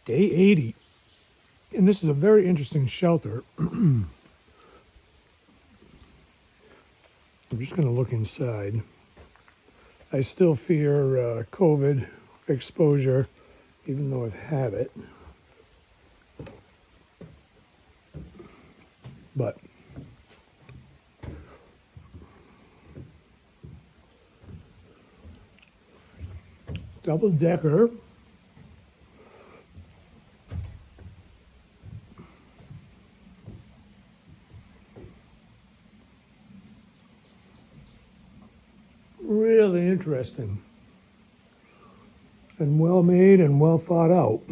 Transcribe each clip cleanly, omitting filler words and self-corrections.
Day 80, and this is a very interesting shelter. I'm just going to look inside. I still fear COVID exposure, even though I've had it. But double decker. Really interesting. And well made and well thought out.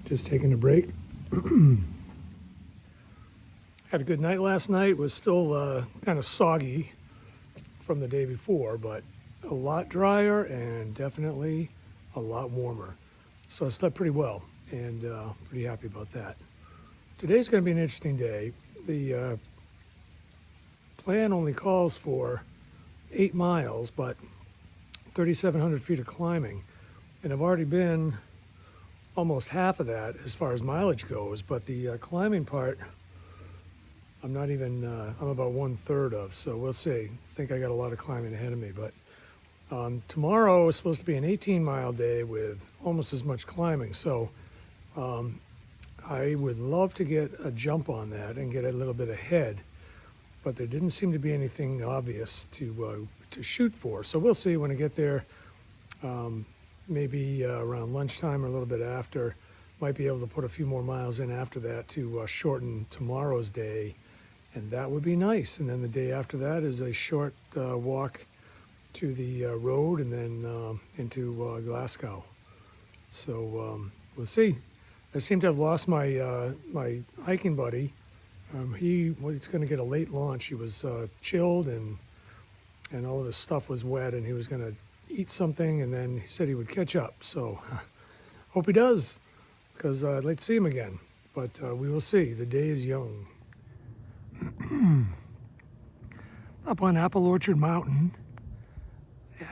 Just taking a break. Had a good night last night. Was still kind of soggy from the day before, but a lot drier and definitely a lot warmer. So I slept pretty well and pretty happy about that. Today's going to be an interesting day. The plan only calls for 8 miles, but 3,700 feet of climbing. And I've already been almost half of that as far as mileage goes, but the climbing part, I'm not even, I'm about 1/3 of, so we'll see. I think I got a lot of climbing ahead of me, but tomorrow is supposed to be an 18-mile day with almost as much climbing, so I would love to get a jump on that and get a little bit ahead, but there didn't seem to be anything obvious to shoot for, so we'll see when I get there. Maybe around lunchtime or a little bit after. Might be able to put a few more miles in after that to shorten tomorrow's day, and that would be nice. And then the day after that is a short walk to the road and then into Glasgow. So we'll see. I seem to have lost my my hiking buddy. He's going to get a late launch. He was chilled and all of his stuff was wet, and he was going to eat something, and then he said he would catch up. So hope he does, because I'd like to see him again. But we will see. The day is young. Up on Apple Orchard Mountain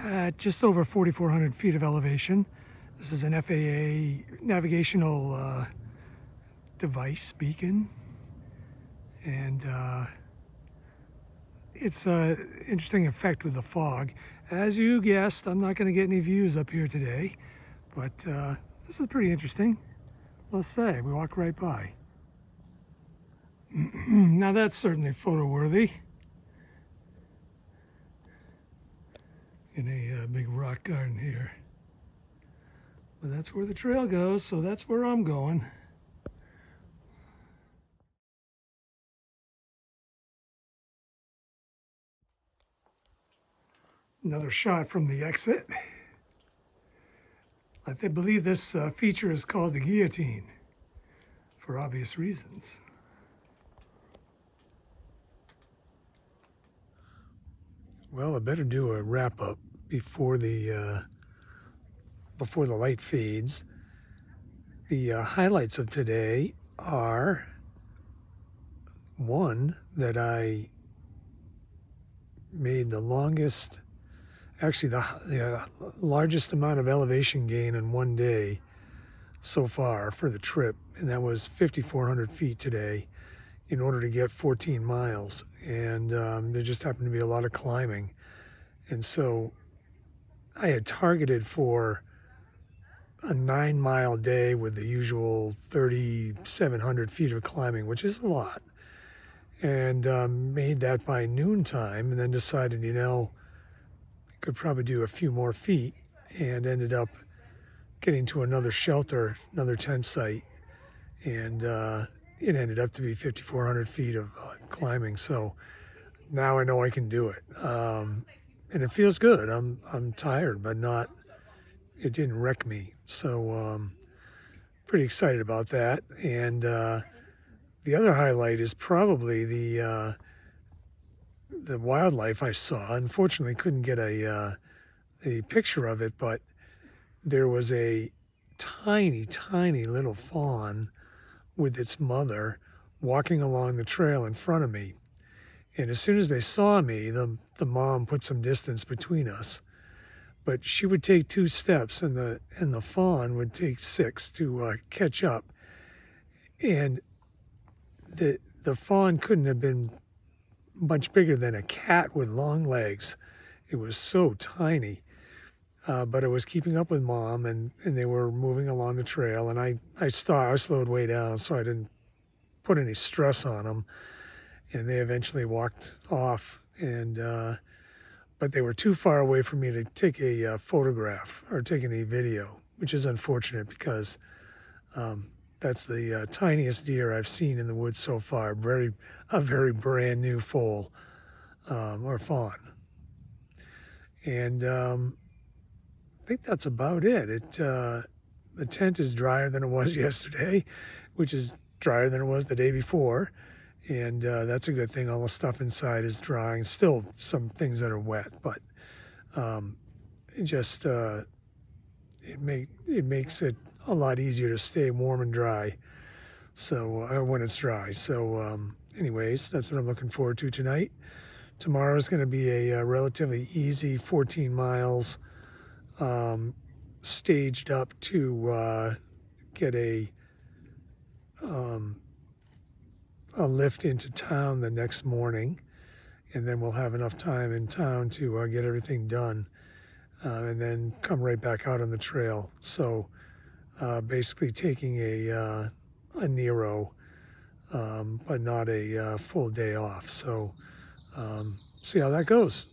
at just over 4,400 feet of elevation. This is an FAA navigational device beacon, and it's an interesting effect with the fog. As you guessed, I'm not going to get any views up here today, but this is pretty interesting. Let's say we walk right by. Now that's certainly photo worthy. In a big rock garden here. But that's where the trail goes, so that's where I'm going. Another shot from the exit. I believe this feature is called the guillotine, for obvious reasons. Well, I better do a wrap up before the light fades. The highlights of today are one, that I made the longest, actually the largest amount of elevation gain in one day so far for the trip, and that was 5,400 feet today in order to get 14 miles. And there just happened to be a lot of climbing. And so I had targeted for a 9-mile day with the usual 3,700 feet of climbing, which is a lot. And made that by noontime, and then decided, I could probably do a few more feet, and ended up getting to another shelter, another tent site, and it ended up to be 5,400 feet of climbing. So now I know I can do it, and it feels good. I'm tired, but not. It didn't wreck me. So pretty excited about that. And the other highlight is probably the wildlife I saw. Unfortunately, couldn't get a picture of it, but there was a tiny, tiny little fawn with its mother walking along the trail in front of me. And as soon as they saw me, the mom put some distance between us. But she would take 2 steps, and the fawn would take 6 to catch up. And the fawn couldn't have been much bigger than a cat with long legs. It was so tiny. But it was keeping up with mom, and they were moving along the trail. And I slowed way down, so I didn't put any stress on them. And they eventually walked off. But they were too far away for me to take a photograph or take any video, which is unfortunate because that's the tiniest deer I've seen in the woods so far. A very brand new foal or fawn. And I think that's about it. The tent is drier than it was yesterday, which is drier than it was the day before. And that's a good thing. All the stuff inside is drying. Still some things that are wet, but it just it makes it a lot easier to stay warm and dry. So when it's dry. So anyways, that's what I'm looking forward to tonight. Tomorrow is going to be a relatively easy 14 miles, staged up to get a lift into town the next morning, and then we'll have enough time in town to get everything done, and then come right back out on the trail. So basically taking a Nero, but not a full day off. So see how that goes.